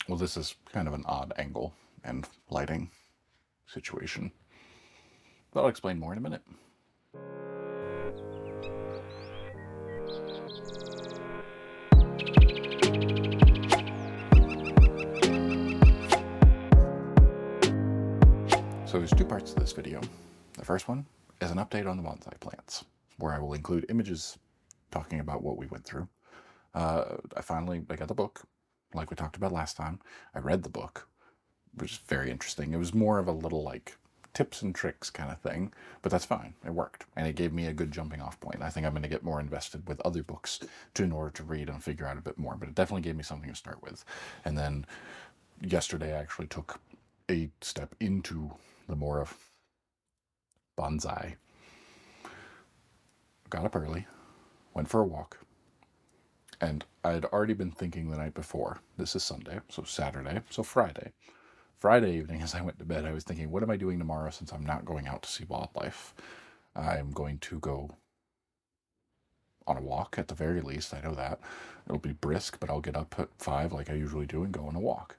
Well, this is kind of an odd angle and lighting situation, but I'll explain more in a minute. So there's two parts to this video. The first one is an update on the bonsai plants, where I will include images talking about what we went through. I got the book, like we talked about last time. I read the book, which is very interesting. It was more of a little like tips and tricks kind of thing, but that's fine. It worked, and it gave me a good jumping off point. I think I'm going to get more invested with other books in order to read and figure out a bit more, but it definitely gave me something to start with. And then yesterday I actually took a step into the more of bonsai. Got up early, went for a walk, and I had already been thinking the night before. This is Sunday, so Saturday, so Friday. Friday evening, as I went to bed, I was thinking, what am I doing tomorrow since I'm not going out to see wildlife? I'm going to go on a walk at the very least. I know that. It'll be brisk, but I'll get up at 5 like I usually do and go on a walk.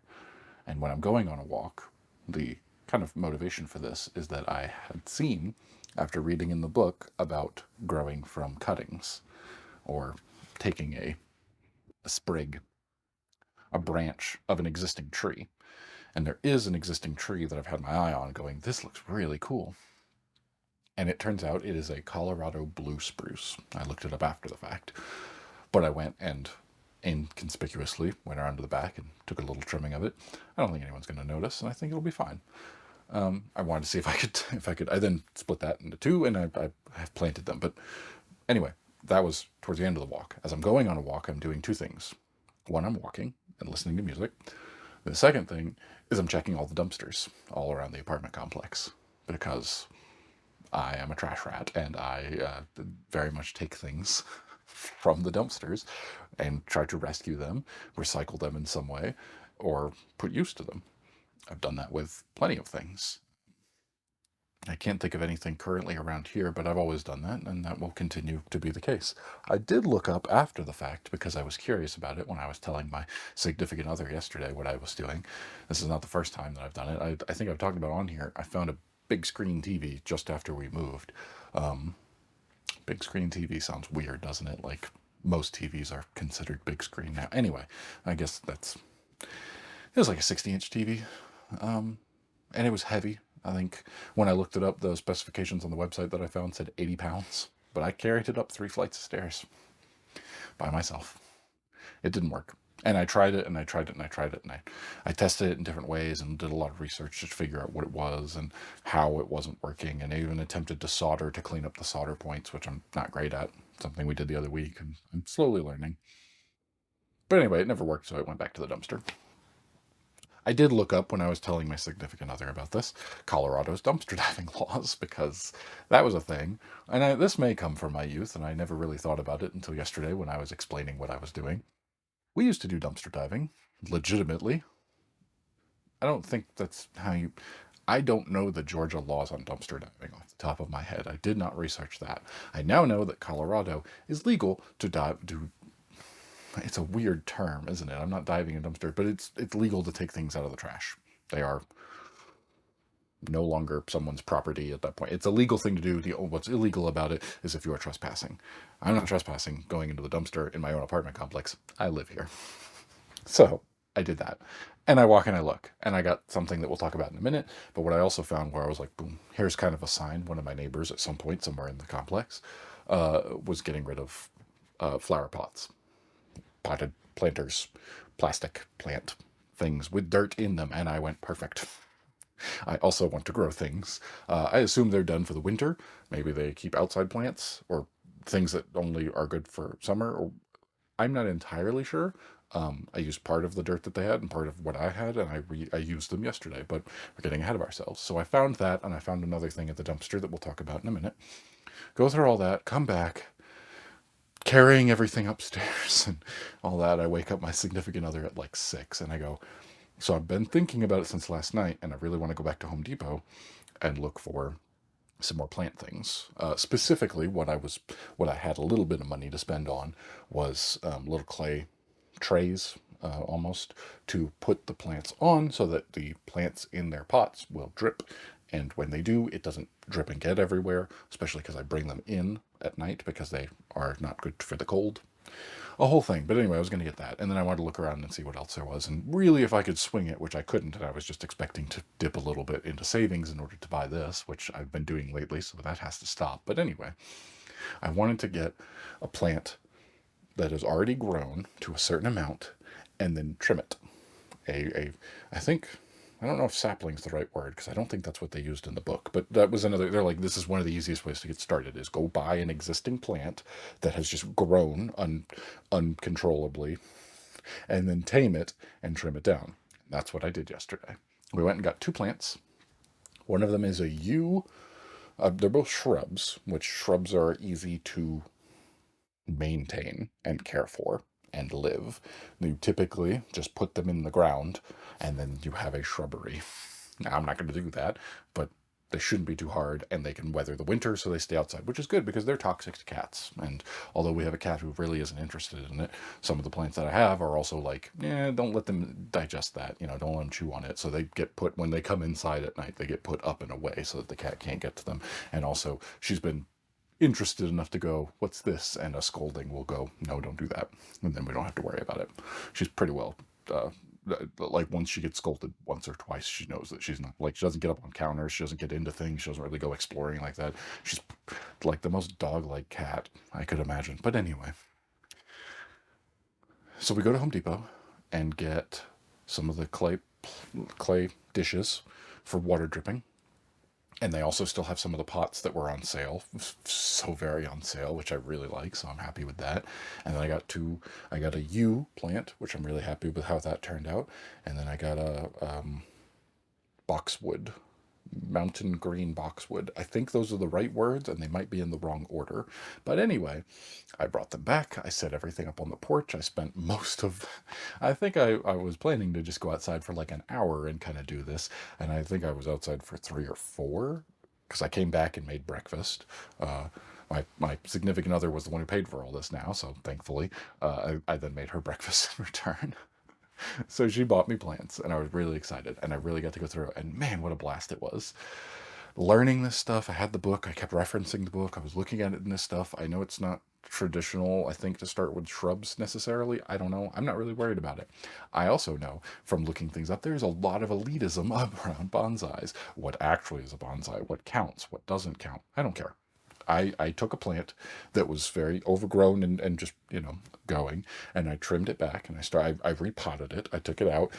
And when I'm going on a walk, the kind of motivation for this is that I had seen, after reading in the book, about growing from cuttings, or taking a sprig, a branch of an existing tree. And there is an existing tree that I've had my eye on going, this looks really cool. And it turns out it is a Colorado blue spruce. I looked it up after the fact. But I went and inconspicuously went around to the back and took a little trimming of it. I don't think anyone's going to notice, and I think it'll be fine. I wanted to see if I could. I then split that into two, and I have planted them. But anyway, that was towards the end of the walk. As I'm going on a walk, I'm doing two things. One, I'm walking and listening to music. The second thing is I'm checking all the dumpsters all around the apartment complex, because I am a trash rat, and I very much take things from the dumpsters and try to rescue them, recycle them in some way, or put use to them. I've done that with plenty of things. I can't think of anything currently around here, but I've always done that, and that will continue to be the case. I did look up after the fact because I was curious about it when I was telling my significant other yesterday what I was doing. This is not the first time that I've done it. I think I've talked about on here. I found a big screen TV just after we moved. Big screen TV sounds weird, doesn't it? Like, most TVs are considered big screen now. Anyway, I guess it was like a 60-inch TV. And it was heavy. I think when I looked it up, the specifications on the website that I found said 80 pounds, but I carried it up 3 flights of stairs by myself. It didn't work. And I tried it, and I tried it, and I tried it, and I tested it in different ways and did a lot of research to figure out what it was and how it wasn't working, and I even attempted to solder to clean up the solder points, which I'm not great at, something we did the other week, and I'm slowly learning. But anyway, it never worked, so I went back to the dumpster. I did look up, when I was telling my significant other about this, Colorado's dumpster diving laws, because that was a thing. And this may come from my youth, and I never really thought about it until yesterday when I was explaining what I was doing. We used to do dumpster diving, legitimately. I don't think that's how you... I don't know the Georgia laws on dumpster diving off the top of my head. I did not research that. I now know that Colorado is legal to do... It's a weird term, isn't it? I'm not diving a dumpster, but it's legal to take things out of the trash. They are no longer someone's property at that point. It's a legal thing to do. What's illegal about it is if you are trespassing. I'm not trespassing going into the dumpster in my own apartment complex. I live here. So I did that. And I walk and I look, and I got something that we'll talk about in a minute. But what I also found, where I was like, boom, here's kind of a sign. One of my neighbors at some point somewhere in the complex was getting rid of flower pots, potted planters, plastic plant things with dirt in them. And I went, perfect. I also want to grow things. I assume they're done for the winter. Maybe they keep outside plants or things that only are good for summer. Or I'm not entirely sure. I used part of the dirt that they had and part of what I had, and I used them yesterday, but we're getting ahead of ourselves. So I found that, and I found another thing at the dumpster that we'll talk about in a minute. Go through all that, come back, carrying everything upstairs and all that. I wake up my significant other at like 6, and I go, so I've been thinking about it since last night, and I really want to go back to Home Depot and look for some more plant things. Specifically, what I had a little bit of money to spend on was little clay trays almost, to put the plants on so that the plants in their pots will drip. And when they do, it doesn't drip and get everywhere, especially because I bring them in at night because they are not good for the cold. A whole thing. But anyway, I was going to get that. And then I wanted to look around and see what else there was. And really, if I could swing it, which I couldn't, and I was just expecting to dip a little bit into savings in order to buy this, which I've been doing lately, so that has to stop. But anyway, I wanted to get a plant that is already grown to a certain amount and then trim it. I think, I don't know if sapling's the right word because I don't think that's what they used in the book, but that was another, they're like, this is one of the easiest ways to get started is go buy an existing plant that has just grown uncontrollably and then tame it and trim it down. That's what I did yesterday. We went and got 2 plants. One of them is a yew. They're both shrubs, which shrubs are easy to maintain and care for and live. You typically just put them in the ground and then you have a shrubbery. Now, I'm not going to do that, but they shouldn't be too hard and they can weather the winter, so they stay outside, which is good because they're toxic to cats. And although we have a cat who really isn't interested in it, some of the plants that I have are also like, don't let them digest that, don't let them chew on it. So they get put, when they come inside at night, they get put up and away so that the cat can't get to them. And also, she's been interested enough to go, what's this? And a scolding will go, no, don't do that. And then we don't have to worry about it. She's pretty well, like once she gets scolded once or twice, she knows that she's not, like, she doesn't get up on counters, she doesn't get into things, she doesn't really go exploring like that. She's like the most dog-like cat I could imagine. But anyway, so we go to Home Depot and get some of the clay dishes for water dripping. And they also still have some of the pots that were on sale, so very on sale, which I really like, so I'm happy with that. And then I got a yew plant, which I'm really happy with how that turned out. And then I got a boxwood, mountain green boxwood. I think those are the right words, and they might be in the wrong order. But anyway, I brought them back. I set everything up on the porch. I spent I think I was planning to just go outside for like an hour and kind of do this. And I was outside for 3 or 4 because I came back and made breakfast. My significant other was the one who paid for all this now, so thankfully I then made her breakfast in return. So she bought me plants, and I was really excited, and I really got to go through it. And man, what a blast it was. Learning this stuff, I had the book, I kept referencing the book, I was looking at it in this stuff. I know it's not traditional, I think, to start with shrubs necessarily. I don't know. I'm not really worried about it. I also know from looking things up, there's a lot of elitism around bonsais. What actually is a bonsai? What counts? What doesn't count? I don't care. I took a plant that was very overgrown and just, going, and I trimmed it back, and I repotted it. I took it out,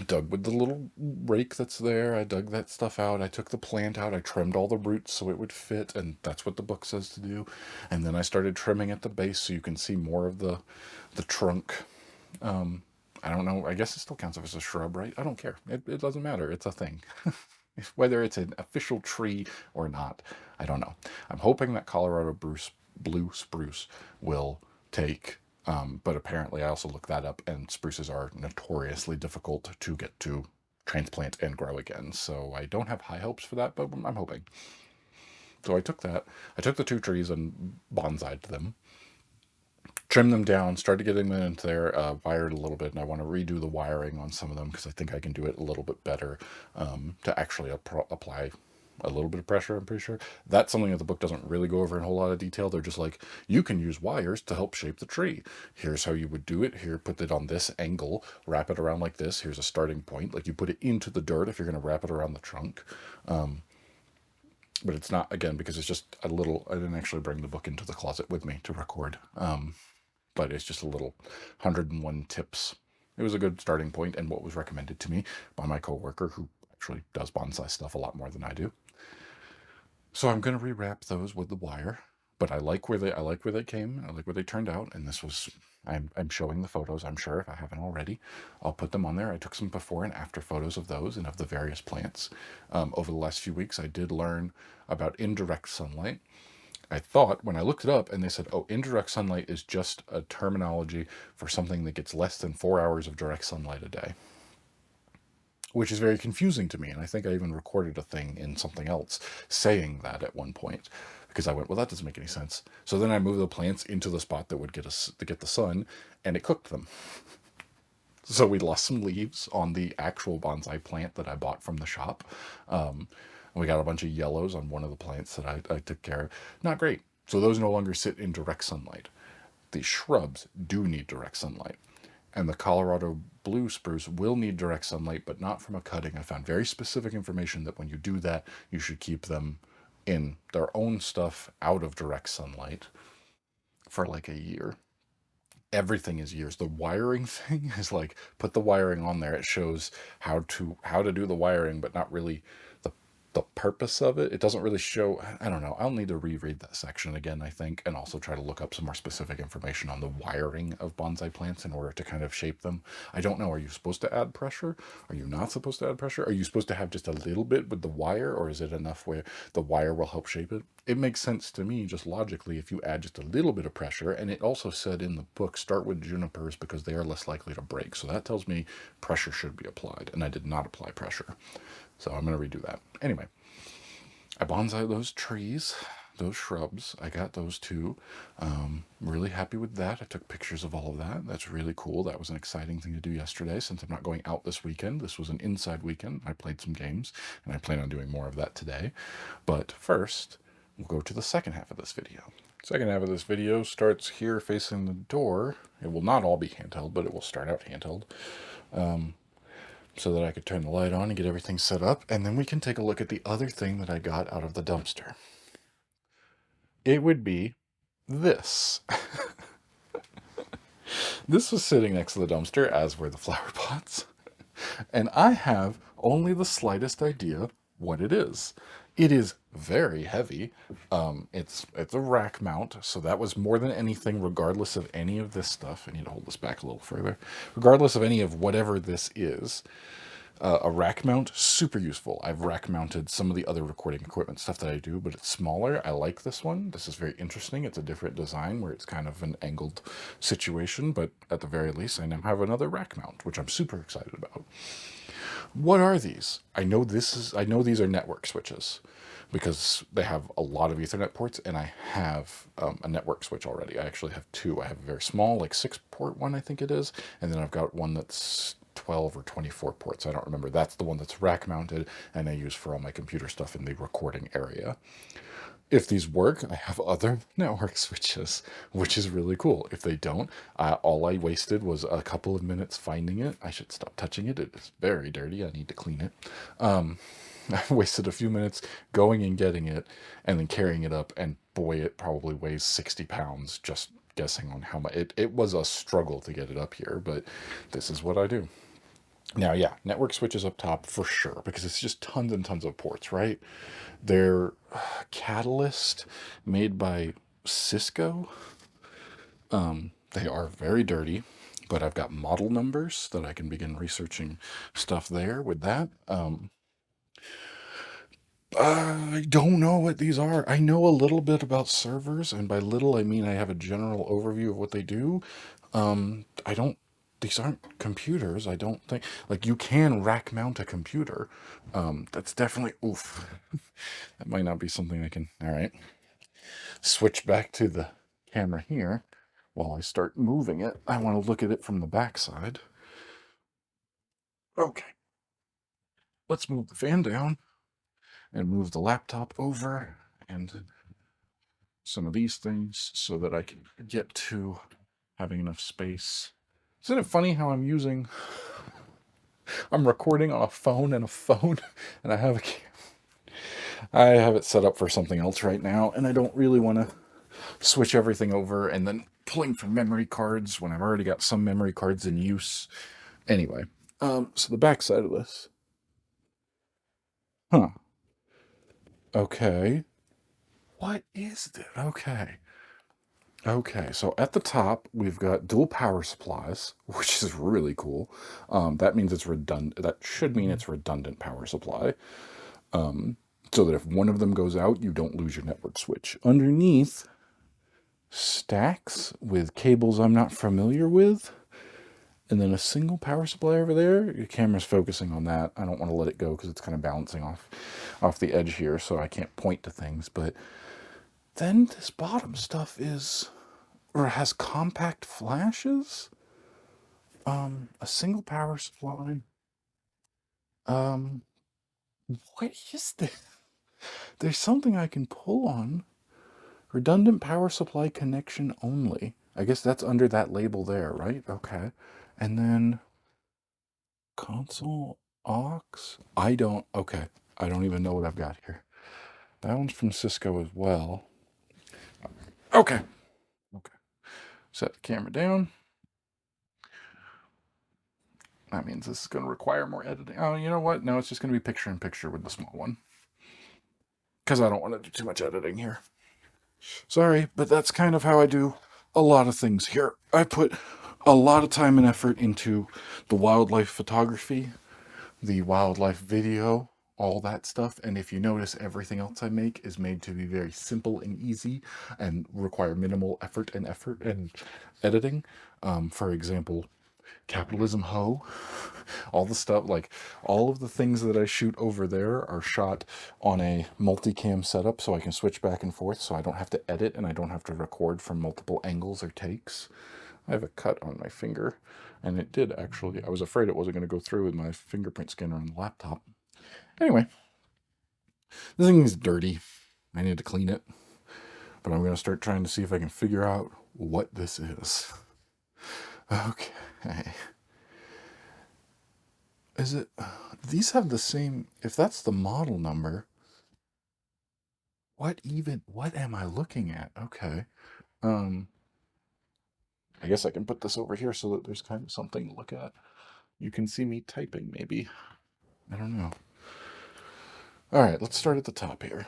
dug with the little rake that's there. I dug that stuff out. I took the plant out. I trimmed all the roots so it would fit, and that's what the book says to do. And then I started trimming at the base so you can see more of the trunk. I don't know. I guess it still counts as a shrub, right? I don't care. It doesn't matter. It's a thing. Whether it's an official tree or not, I don't know. I'm hoping that Colorado blue spruce will take, but apparently I also looked that up, and spruces are notoriously difficult to get to transplant and grow again. So I don't have high hopes for that, but I'm hoping. So I took that. I took the 2 trees and bonsai'd them, trimmed them down, started getting them into there, wired a little bit, and I want to redo the wiring on some of them because I think I can do it a little bit better to actually apply a little bit of pressure, I'm pretty sure. That's something that the book doesn't really go over in a whole lot of detail. They're just like, you can use wires to help shape the tree. Here's how you would do it. Here, put it on this angle, wrap it around like this. Here's a starting point. Like, you put it into the dirt if you're going to wrap it around the trunk. But it's not, again, because it's just a little, I didn't actually bring the book into the closet with me to record. But it's just a little 101 tips. It was a good starting point and what was recommended to me by my coworker who actually does bonsai stuff a lot more than I do. So I'm going to rewrap those with the wire, but I like where they came. I like where they turned out. And this was, I'm showing the photos, I'm sure, if I haven't already. I'll put them on there. I took some before and after photos of those and of the various plants. Over the last few weeks, I did learn about indirect sunlight. I thought when I looked it up and they said, oh, indirect sunlight is just a terminology for something that gets less than 4 hours of direct sunlight a day, which is very confusing to me. And I think I even recorded a thing in something else saying that at one point. because I went, well, that doesn't make any sense. So then I moved the plants into the spot that would get us to get the sun, and it cooked them. So we lost some leaves on the actual bonsai plant that I bought from the shop. We got a bunch of yellows on one of the plants that I took care of. Not great. So those no longer sit in direct sunlight. The shrubs do need direct sunlight. And the Colorado blue spruce will need direct sunlight, but not from a cutting. I found very specific information that when you do that, you should keep them in their own stuff out of direct sunlight for like a year. Everything is years. The wiring thing is like, put the wiring on there. It shows how to do the wiring, but not really the the purpose of it. It doesn't really show. I don't know. I'll need to reread that section again, I think, and also try to look up some more specific information on the wiring of bonsai plants in order to kind of shape them. I don't know. Are you supposed to add pressure? Are you not supposed to add pressure? Are you supposed to have just a little bit with the wire, or is it enough where the wire will help shape it? It makes sense to me, just logically, if you add just a little bit of pressure. And it also said in the book, start with junipers because they are less likely to break. So that tells me pressure should be applied, and I did not apply pressure. So I'm going to redo that. Anyway, I bonsai those trees, those shrubs. I got those too. Really happy with that. I took pictures of all of that. That's really cool. That was an exciting thing to do yesterday since I'm not going out this weekend. This was an inside weekend. I played some games, and I plan on doing more of that today. But first, we'll go to the second half of this video. Second half of this video starts here facing the door. It will not all be handheld, but it will start out handheld. So that I could turn the light on and get everything set up, and then we can take a look at the other thing that I got out of the dumpster. It would be this. This was sitting next to the dumpster, as were the flower pots, and I have only the slightest idea what it is. It is very heavy. It's a rack mount, so that was more than anything, regardless of any of this stuff. I need to hold this back a little further. Regardless of any of whatever this is, a rack mount, super useful. I've rack mounted some of the other recording equipment stuff that I do, but it's smaller. I like this one. This is very interesting. It's a different design where it's kind of an angled situation, but at the very least, I now have another rack mount, which I'm super excited about. What are these? I know these are network switches because they have a lot of Ethernet ports, and I have a network switch already. I actually have two. I have a very small, like 6-port one, I think it is, and then I've got one that's 12 or 24 ports. I don't remember. That's the one that's rack mounted, and I use for all my computer stuff in the recording area. If these work, I have other network switches, which is really cool. If they don't, all I wasted was a couple of minutes finding it. I should stop touching it. It is very dirty. I need to clean it. I wasted a few minutes going and getting it and then carrying it up, and boy, it probably weighs 60 pounds, just guessing on how much. It was a struggle to get it up here, but this is what I do. Now, yeah, network switches up top for sure, because it's just tons and tons of ports, right? They're Catalyst, made by Cisco. They are very dirty, but I've got model numbers that I can begin researching stuff there with that. I don't know what these are. I know a little bit about servers, and by little I mean I have a general overview of what they do. I don't, these aren't computers, I don't think. Like, you can rack mount a computer. That's definitely, oof. That might not be something I can, all right. Switch back to the camera here while I start moving it. I want to look at it from the back side. Okay. Let's move the fan down and move the laptop over and some of these things so that I can get to having enough space. Isn't it funny how I'm recording on a phone, and I have I have it set up for something else right now, and I don't really want to switch everything over and then pulling from memory cards when I've already got some memory cards in use. Anyway, so the back side of this. Huh. Okay. What is this? Okay. Okay, so at the top, we've got dual power supplies, which is really cool. That means it's redundant. That should mean it's redundant power supply. So that if one of them goes out, you don't lose your network switch. Underneath, stacks with cables I'm not familiar with. And then a single power supply over there. Your camera's focusing on that. I don't want to let it go because it's kind of bouncing off the edge here, so I can't point to things. But then this bottom stuff is, or has compact flashes, a single power supply. Um, what is this? There's something I can pull on. Redundant power supply connection only. I guess that's under that label there, right? Okay. And then console aux. Okay. I don't even know what I've got here. That one's from Cisco as well. Okay. Okay. Set the camera down. That means this is going to require more editing. Oh, you know what? No, it's just going to be picture in picture with the small one. Because I don't want to do too much editing here. Sorry, but that's kind of how I do a lot of things here. I put a lot of time and effort into the wildlife photography, the wildlife video, all that stuff. And if you notice, everything else I make is made to be very simple and easy and require minimal effort and editing. For example, Capitalism Ho, all the stuff, like all of the things that I shoot over there are shot on a multicam setup so I can switch back and forth so I don't have to edit and I don't have to record from multiple angles or takes. I have a cut on my finger, and it did actually. I was afraid it wasn't going to go through with my fingerprint scanner on the laptop. Anyway, this thing is dirty. I need to clean it, but I'm going to start trying to see if I can figure out what this is. Okay. Is it? These have the same. If that's the model number, what am I looking at? Okay. I guess I can put this over here so that there's kind of something to look at. You can see me typing, maybe. I don't know. All right, let's start at the top here.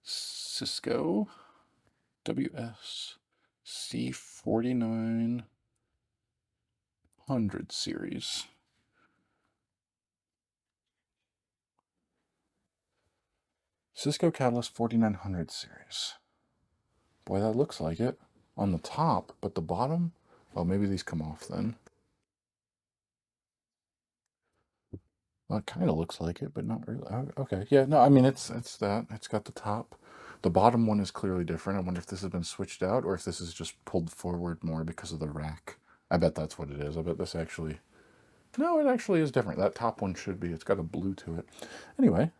Cisco WSC 4900 series. Cisco Catalyst 4900 series. Boy, that looks like it on the top, but the bottom, oh, maybe these come off then. Well, it kind of looks like it, but not really. Okay, yeah, no, I mean, it's that. It's got the top. The bottom one is clearly different. I wonder if this has been switched out or if this is just pulled forward more because of the rack. I bet that's what it is. I bet this actually... No, it actually is different. That top one should be. It's got a blue to it. Anyway,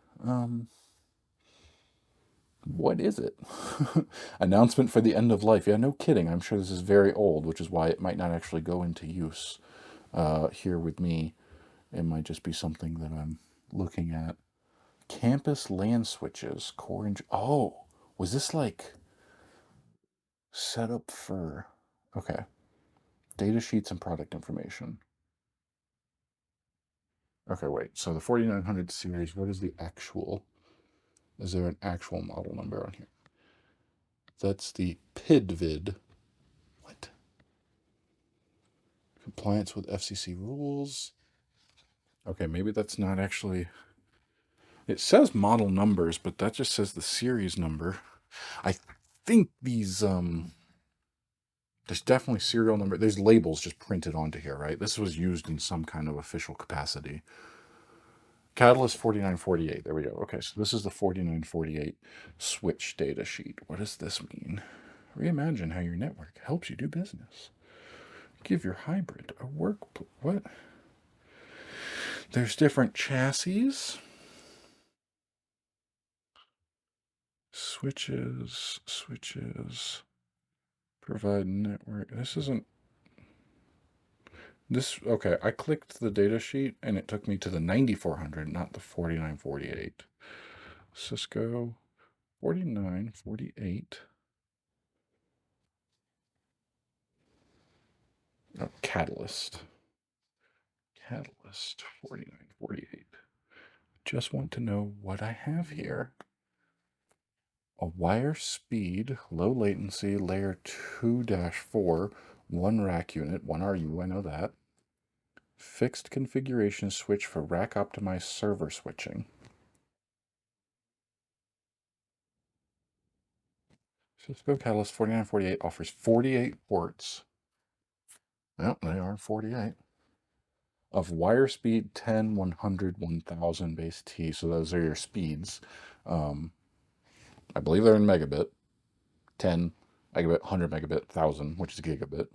what is it? Announcement for the end of life. Yeah, no kidding. I'm sure this is very old, which is why it might not actually go into use here with me. It might just be something that I'm looking at. Campus LAN switches, core and... Oh, was this like set up for... Okay. Data sheets and product information. Okay, wait. So the 4900 series, what is the actual... Is there an actual model number on here? That's the PIDVID. What? Compliance with FCC rules. Okay, maybe that's not actually... It says model numbers, but that just says the series number. I think these... There's definitely serial number. There's labels just printed onto here, right? This was used in some kind of official capacity. Catalyst 4948. There we go. Okay, so this is the 4948 switch data sheet. What does this mean? Reimagine how your network helps you do business. Give your hybrid a work... What? There's different chassis. Switches. Provide network. This isn't... This, okay, I clicked the data sheet and it took me to the 9400, not the 4948. Cisco 4948. Oh, Catalyst 4948. Just want to know what I have here. A wire speed, low latency, layer 2-4, one rack unit, one RU, I know that. Fixed configuration switch for rack optimized server switching. Cisco Catalyst 4948 offers 48 ports. Well, they are 48. Of wire speed 10, 100, 1000 base T. So those are your speeds. I believe they're in megabit, 10 megabit, 100 megabit, 1000, which is gigabit.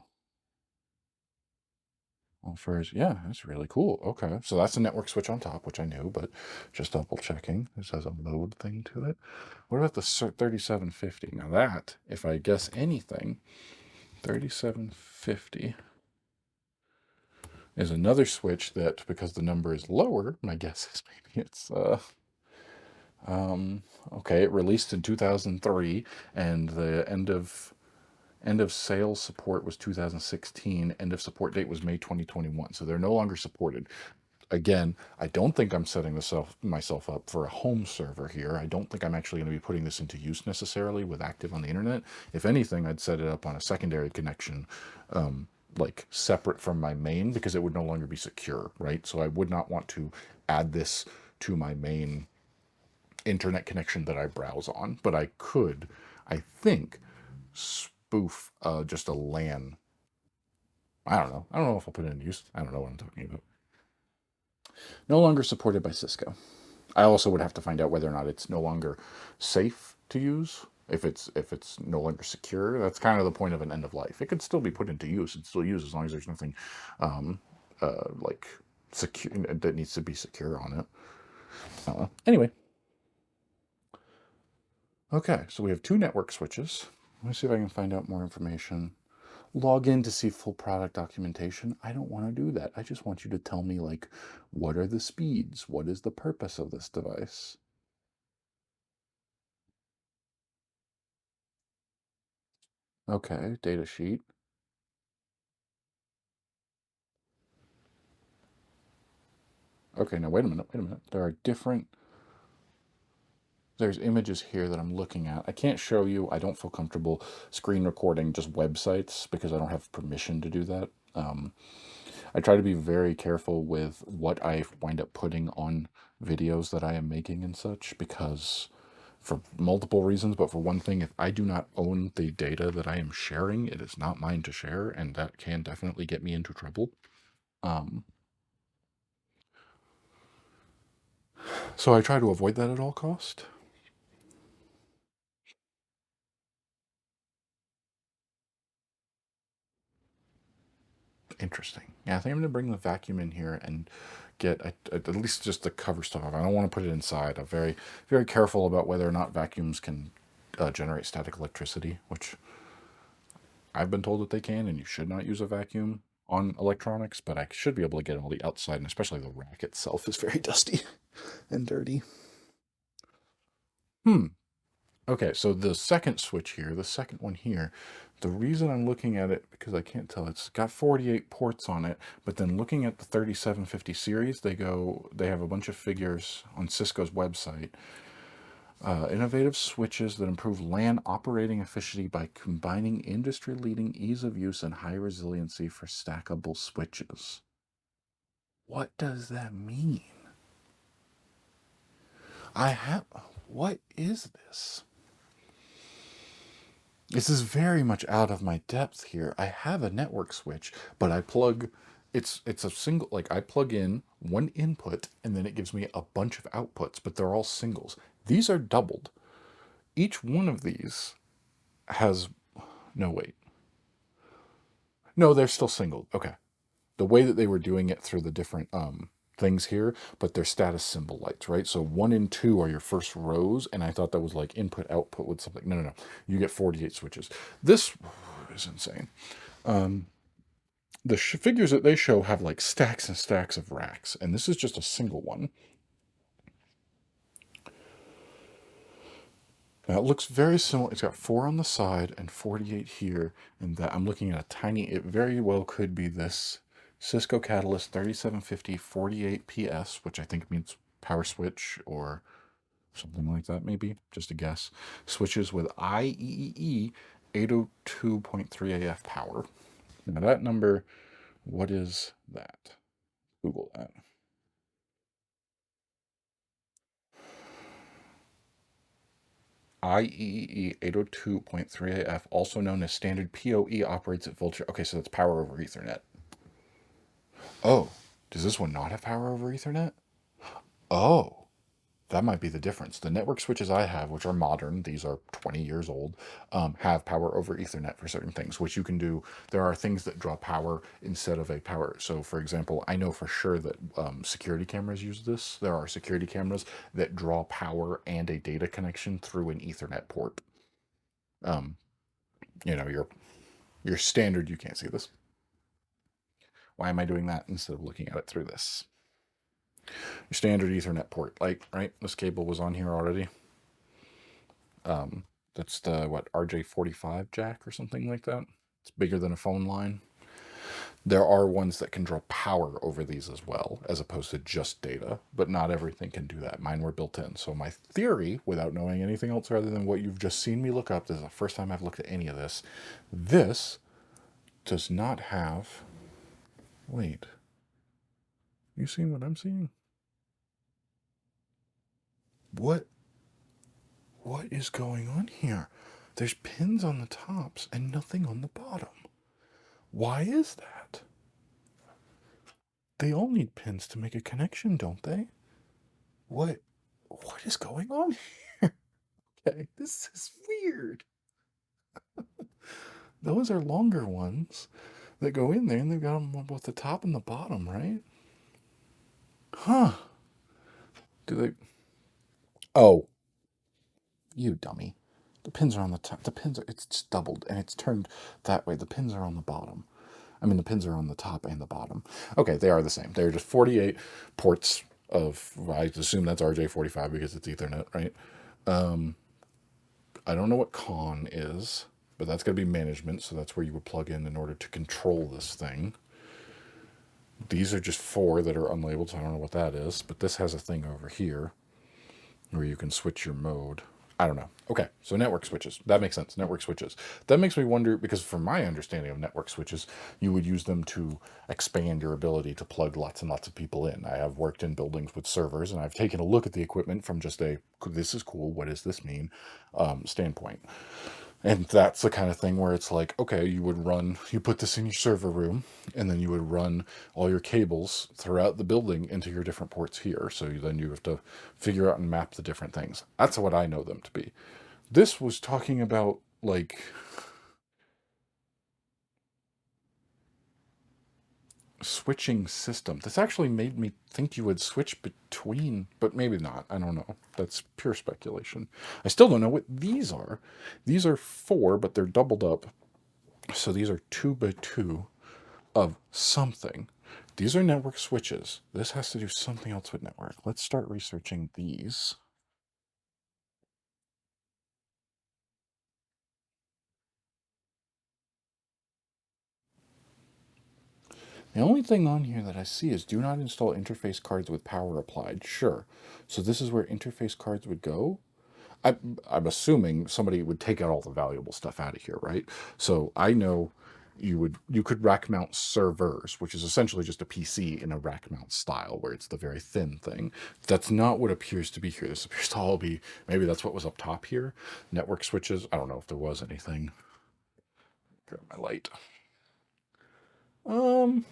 Well, first, yeah, that's really cool. Okay, so that's a network switch on top, which I knew, but just double checking. This has a mode thing to it. What about the 3750? Now that, if I guess anything, 3750 is another switch that, because the number is lower, my guess is maybe it's um okay, it released in 2003, and the end of sales support was 2016. End of support date was May 2021. So they're no longer supported. Again, I don't think I'm setting myself up for a home server here. I don't think I'm actually going to be putting this into use necessarily with active on the internet. If anything, I'd set it up on a secondary connection, like separate from my main, because it would no longer be secure, right? So I would not want to add this to my main internet connection that I browse on, but I could, I think, spoof just a LAN. I don't know. I don't know if I'll put it in use. I don't know what I'm talking about. No longer supported by Cisco. I also would have to find out whether or not it's no longer safe to use. If it's no longer secure, that's kind of the point of an end of life. It could still be put into use and still use as long as there's nothing like secure that needs to be secure on it. Anyway, okay, so we have two network switches. Let me see if I can find out more information. Log in to see full product documentation. I don't want to do that. I just want you to tell me, like, what are the speeds? What is the purpose of this device? Okay, data sheet. Okay, now wait a minute, wait a minute. There's images here that I'm looking at. I can't show you. I don't feel comfortable screen recording just websites because I don't have permission to do that. I try to be very careful with what I wind up putting on videos that I am making and such, because for multiple reasons, but for one thing, if I do not own the data that I am sharing, it is not mine to share, and that can definitely get me into trouble. Um, so I try to avoid that at all cost. Interesting. Yeah, I think I'm gonna bring the vacuum in here and get at least just the cover stuff off. I don't want to put it inside. I'm very, very careful about whether or not vacuums can generate static electricity, which I've been told that they can, and you should not use a vacuum on electronics, but I should be able to get all the outside, and especially the rack itself is very dusty and dirty. Hmm. Okay, so the second switch here, the second one here, the reason I'm looking at it, because I can't tell, it's got 48 ports on it, but then looking at the 3750 series, they have a bunch of figures on Cisco's website. Innovative switches that improve LAN operating efficiency by combining industry-leading ease of use and high resiliency for stackable switches. What does that mean? I have. What is this? This is very much out of my depth here. I have a network switch, but I plug. It's a single, like, I plug in one input and then it gives me a bunch of outputs, but they're all singles. These are doubled. Each one of these has no, wait. No, they're still single. Okay. The way that they were doing it through the different things here, but they're status symbol lights, right? So 1 and 2 are your first rows, and I thought that was like input output with something. No, no, no. You get 48 switches. This is insane. The figures that they show have like stacks and stacks of racks, and this is just a single one. Now it looks very similar. It's got 4 on the side and 48 here, and that I'm looking at a tiny. It very well could be this Cisco Catalyst 3750 48 PS, which I think means power switch or something like that, maybe, just a guess. Switches with IEEE 802.3 AF power. Now that number, what is that? Google that. IEEE 802.3 AF, also known as standard PoE, operates at voltage. Okay, so that's power over Ethernet. Oh, does this one not have power over Ethernet? Oh, that might be the difference. The network switches I have, which are modern, these are 20 years old, have power over Ethernet for certain things, which you can do. There are things that draw power instead of a power. So, for example, I know for sure that security cameras use this. There are security cameras that draw power and a data connection through an Ethernet port. Um, your standard, you can't see this. Why am I doing that instead of looking at it through this? Your standard Ethernet port, like, right? This cable was on here already. That's the, what, RJ45 jack or something like that. It's bigger than a phone line. There are ones that can draw power over these as well, as opposed to just data, but not everything can do that. Mine were built in. So my theory, without knowing anything else rather than what you've just seen me look up, this is the first time I've looked at any of this. This does not have... Wait. You seeing what I'm seeing? What is going on here? There's pins on the tops and nothing on the bottom. Why is that? They all need pins to make a connection, don't they? What is going on here? Okay, this is weird. Those are longer ones that go in there, and they've got them on both the top and the bottom, right? Huh. Do they... Oh, you dummy. The pins are on the top. The pins are... It's just doubled, and it's turned that way. The pins are on the bottom. I mean, the pins are on the top and the bottom. Okay, they are the same. They're just 48 ports of... I assume that's RJ45 because it's Ethernet, right? I don't know what con is, but that's going to be management, so that's where you would plug in order to control this thing. These are just 4 that are unlabeled, so I don't know what that is, but this has a thing over here where you can switch your mode. I don't know. Okay, so network switches. That makes sense. Network switches. That makes me wonder, because from my understanding of network switches, you would use them to expand your ability to plug lots and lots of people in. I have worked in buildings with servers, and I've taken a look at the equipment from just a, this is cool, what does this mean, standpoint. And that's the kind of thing where it's like, okay, you put this in your server room, and then you would run all your cables throughout the building into your different ports here. So then you have to figure out and map the different things. That's what I know them to be. This was talking about, like, switching system. This actually made me think you would switch between, but maybe not. I don't know. That's pure speculation. I still don't know what these are. These are 4, but they're doubled up. So these are 2 by 2 of something. These are network switches. This has to do something else with network. Let's start researching these. The only thing on here that I see is do not install interface cards with power applied. Sure. So this is where interface cards would go. I'm assuming somebody would take out all the valuable stuff out of here, right? So I know you could rack mount servers, which is essentially just a PC in a rack mount style, where it's the very thin thing. That's not what appears to be here. This appears to all be, maybe that's what was up top here. Network switches. I don't know if there was anything. Grab my light. Um,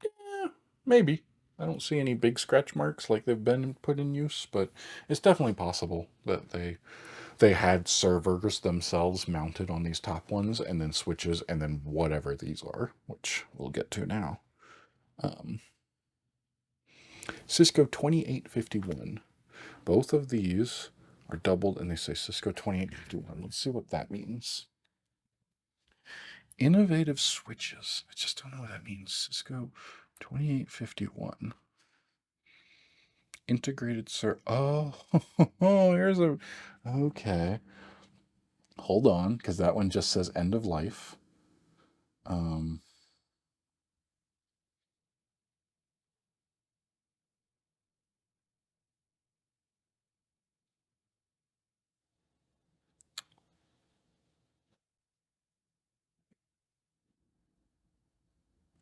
yeah, maybe. I don't see any big scratch marks like they've been put in use, but it's definitely possible that they had servers themselves mounted on these top ones, and then switches, and then whatever these are, which we'll get to now. Cisco 2851. Both of these are doubled, and they say Cisco 2851. Let's see what that means. Innovative switches. I just don't know what that means. Cisco 2851. Integrated oh, here's a, okay. Hold on, because that one just says end of life.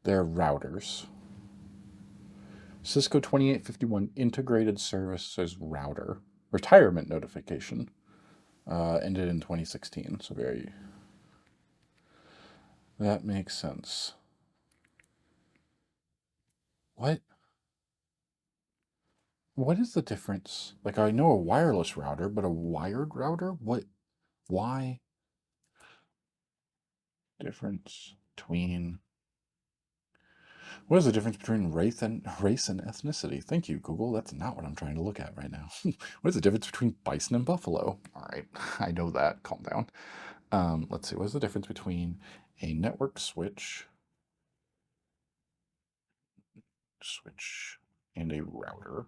They're routers. Cisco 2851 Integrated Services Router. Retirement notification. Ended in 2016, so very... That makes sense. What? What is the difference? Like, I know a wireless router, but a wired router? What? Why? Difference between. What is the difference between race and ethnicity? Thank you, Google. That's not what I'm trying to look at right now. What is the difference between bison and buffalo? All right, I know that. Calm down. Let's see. What is the difference between a network switch, and a router?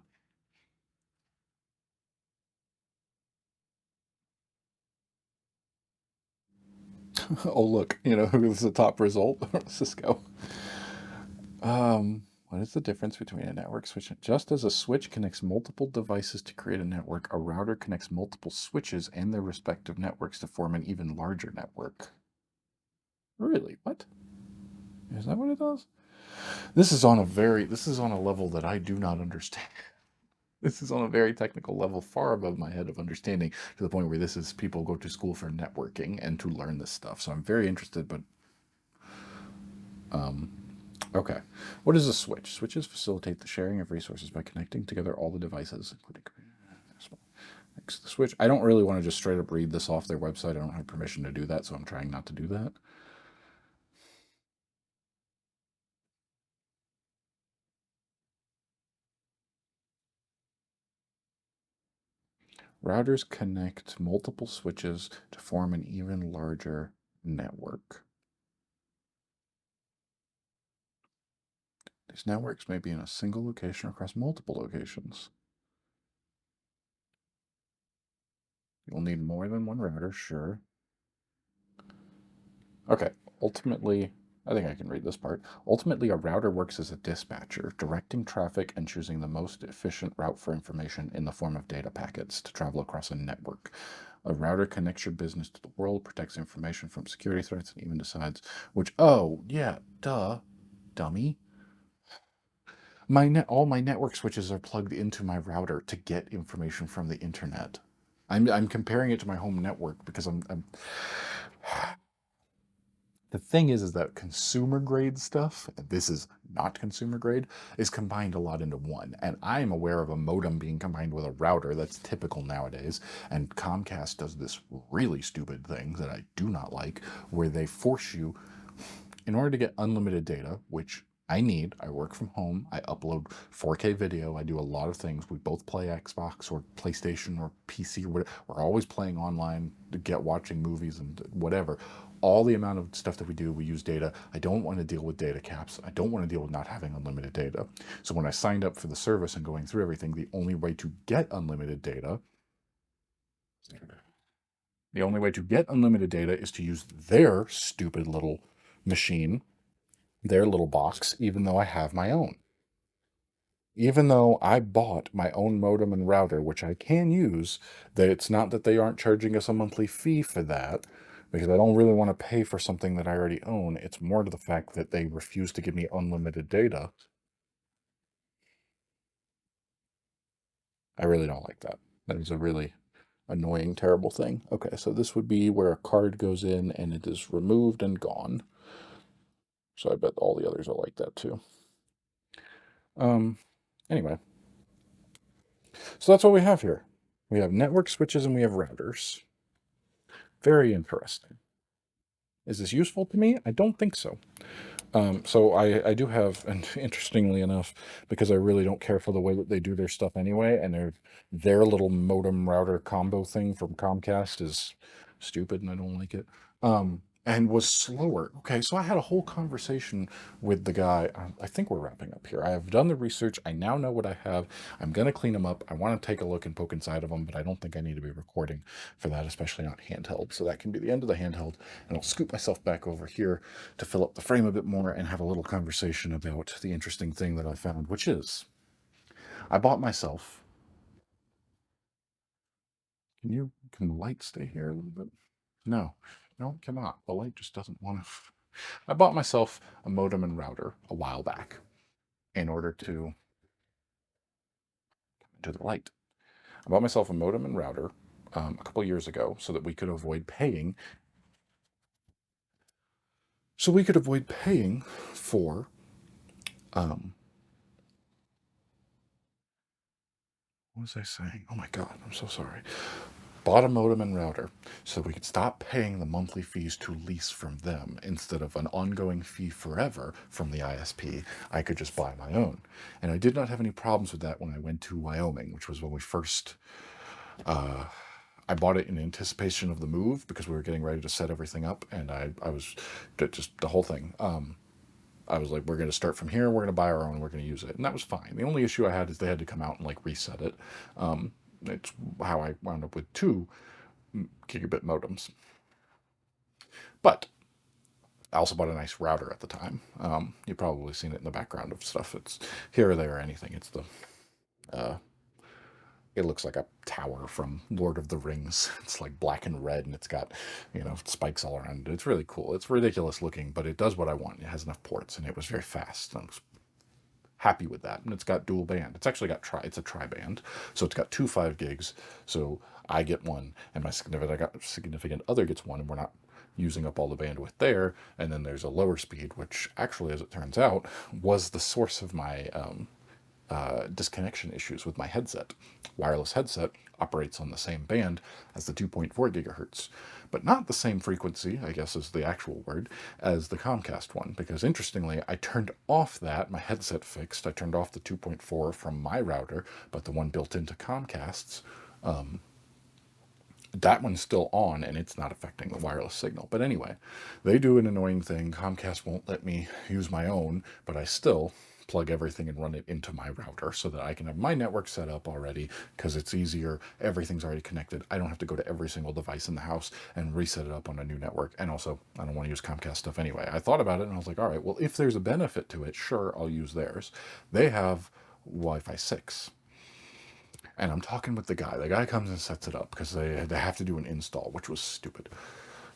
Oh, look. Who's the top result? Cisco. What is the difference between a network switch? Just as a switch connects multiple devices to create a network, a router connects multiple switches and their respective networks to form an even larger network. Really? What? Is that what it does? This is on a level that I do not understand. This is on a very technical level, far above my head of understanding, to the point where this is people go to school for networking and to learn this stuff. So I'm very interested, but um, okay. What is a switch? Switches facilitate the sharing of resources by connecting together all the devices, including the switch. I don't really want to just straight up read this off their website. I don't have permission to do that, so I'm trying not to do that. Routers connect multiple switches to form an even larger network. These networks may be in a single location or across multiple locations. You'll need more than one router, sure. Okay, ultimately, I think I can read this part. Ultimately, a router works as a dispatcher, directing traffic and choosing the most efficient route for information in the form of data packets to travel across a network. A router connects your business to the world, protects information from security threats, and even decides which. Oh, yeah, duh, dummy. All my network switches are plugged into my router to get information from the internet. I'm comparing it to my home network because I'm the thing is that consumer grade stuff, and this is not consumer grade, is combined a lot into one. And I am aware of a modem being combined with a router. That's typical nowadays. And Comcast does this really stupid thing that I do not like, where they force you, in order to get unlimited data, which I need. I work from home. I upload 4K video. I do a lot of things. We both play Xbox or PlayStation or PC or whatever. We're always playing online to get watching movies and whatever. All the amount of stuff that we do, we use data. I don't want to deal with data caps. I don't want to deal with not having unlimited data. So when I signed up for the service and going through everything, the only way to get unlimited data is to use their stupid little machine, their little box, even though I have my own. Even though I bought my own modem and router, which I can use, that it's not that they aren't charging us a monthly fee for that, because I don't really want to pay for something that I already own. It's more to the fact that they refuse to give me unlimited data. I really don't like that. That is a really annoying, terrible thing. Okay, so this would be where a card goes in and it is removed and gone. So I bet all the others are like that too. Um, anyway, so that's what we have here. We have network switches and we have routers. Very interesting. Is this useful to me? I don't think so. So I do have, and interestingly enough, because I really don't care for the way that they do their stuff anyway, and their little modem router combo thing from Comcast is stupid, and I don't like it. And was slower. Okay, so I had a whole conversation with the guy. I think we're wrapping up here. I have done the research. I now know what I have. I'm gonna clean them up. I want to take a look and poke inside of them, but I don't think I need to be recording for that, especially not handheld. So that can be the end of the handheld, and I'll scoop myself back over here to fill up the frame a bit more and have a little conversation about the interesting thing that I found, which is I bought myself. Can the light stay here a little bit? No, no, it cannot. The light just doesn't want to. I bought myself a modem and router a while back in order to come into the light. I bought myself a modem and router a couple years ago so that we could avoid paying. So we could avoid paying for um, What was I saying? Oh my God, I'm so sorry. Bought a modem and router so we could stop paying the monthly fees to lease from them instead of an ongoing fee forever from the ISP. I could just buy my own. And I did not have any problems with that when I went to Wyoming, which was when we first. I bought it in anticipation of the move because we were getting ready to set everything up, and I was just the whole thing. I was like, we're going to start from here, we're going to buy our own, we're going to use it. And that was fine. The only issue I had is they had to come out and like reset it. It's how I wound up with 2 gigabit modems. But I also bought a nice router at the time. You've probably seen it in the background of stuff. It's here or there or anything. It's the uh, it looks like a tower from Lord of the Rings. It's like black and red, and it's got, spikes all around it. It's really cool. It's ridiculous looking, but it does what I want. It has enough ports, and it was very fast. I was happy with that. And it's got dual band. It's actually got it's a tri-band, so it's got 2 5 gigs. So I get one, and my significant other gets one, and we're not using up all the bandwidth there. And then there's a lower speed, which actually, as it turns out, was the source of my disconnection issues with my headset. Wireless headset operates on the same band as the 2.4 gigahertz, but not the same frequency, I guess is the actual word, as the Comcast one. Because interestingly, I turned off my headset fixed. I turned off the 2.4 from my router, but the one built into Comcast's, that one's still on and it's not affecting the wireless signal. But anyway, they do an annoying thing. Comcast won't let me use my own, but I still plug everything and run it into my router so that I can have my network set up already because it's easier. Everything's already connected. I don't have to go to every single device in the house and reset it up on a new network. And also, I don't want to use Comcast stuff anyway. I thought about it and I was like, all right, well, if there's a benefit to it, sure, I'll use theirs. They have Wi-Fi 6. And I'm talking with the guy. The guy comes and sets it up because they have to do an install, which was stupid.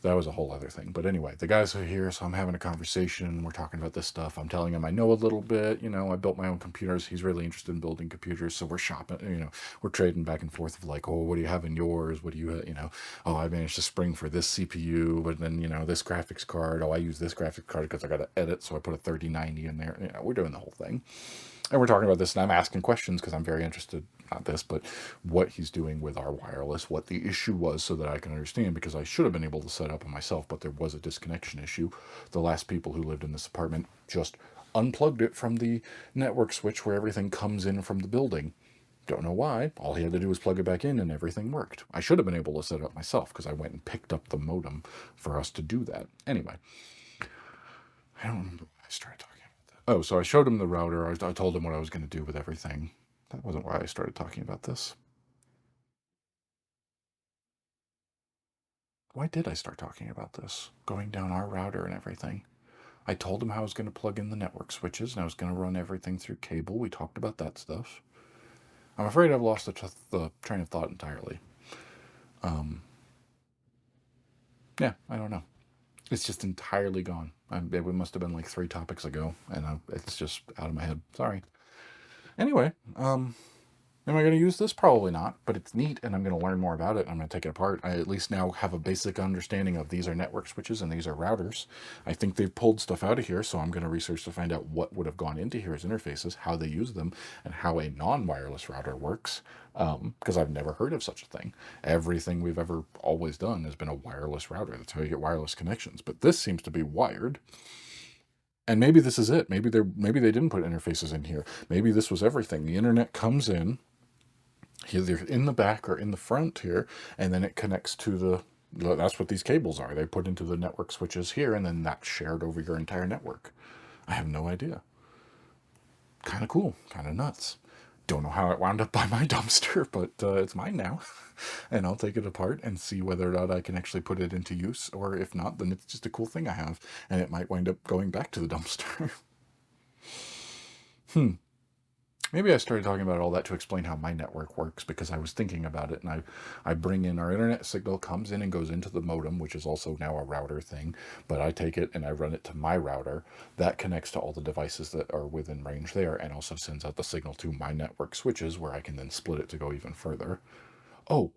That was a whole other thing. But anyway, the guys are here, so I'm having a conversation. We're talking about this stuff. I'm telling him I know a little bit. I built my own computers. He's really interested in building computers, so we're shopping. We're trading back and forth of like, oh, what do you have in yours? What do you, oh, I managed to spring for this CPU, but then this graphics card. Oh, I use this graphics card because I got to edit, so I put a 3090 in there. We're doing the whole thing. And we're talking about this, and I'm asking questions because I'm very interested, not this, but what he's doing with our wireless, what the issue was so that I can understand, because I should have been able to set up on myself, but there was a disconnection issue. The last people who lived in this apartment just unplugged it from the network switch where everything comes in from the building. Don't know why. All he had to do was plug it back in and everything worked. I should have been able to set it up myself because I went and picked up the modem for us to do that. Anyway, I don't remember why I started talking. Oh, so I showed him the router. I told him what I was going to do with everything. That wasn't why I started talking about this. Why did I start talking about this? Going down our router and everything. I told him how I was going to plug in the network switches and I was going to run everything through cable. We talked about that stuff. I'm afraid I've lost the train of thought entirely. Yeah, I don't know. It's just entirely gone. It must have been like 3 topics ago, and it's just out of my head. Sorry. Anyway, am I going to use this? Probably not, but it's neat, and I'm going to learn more about it. I'm going to take it apart. I at least now have a basic understanding of these are network switches and these are routers. I think they've pulled stuff out of here, so I'm going to research to find out what would have gone into here as interfaces, how they use them, and how a non-wireless router works, because I've never heard of such a thing. Everything we've ever always done has been a wireless router. That's how you get wireless connections, but this seems to be wired. And maybe this is it. Maybe they didn't put interfaces in here. Maybe this was everything. The internet comes in either in the back or in the front here, and then it connects to that's what these cables are. They put into the network switches here, and then that's shared over your entire network. I have no idea. Kind of cool, kind of nuts. Don't know how it wound up by my dumpster, but it's mine now. And I'll take it apart and see whether or not I can actually put it into use, or if not, then it's just a cool thing I have, and it might wind up going back to the dumpster. Maybe I started talking about all that to explain how my network works because I was thinking about it, and I bring in our internet signal, comes in and goes into the modem, which is also now a router thing, but I take it and I run it to my router. That connects to all the devices that are within range there and also sends out the signal to my network switches where I can then split it to go even further. Oh,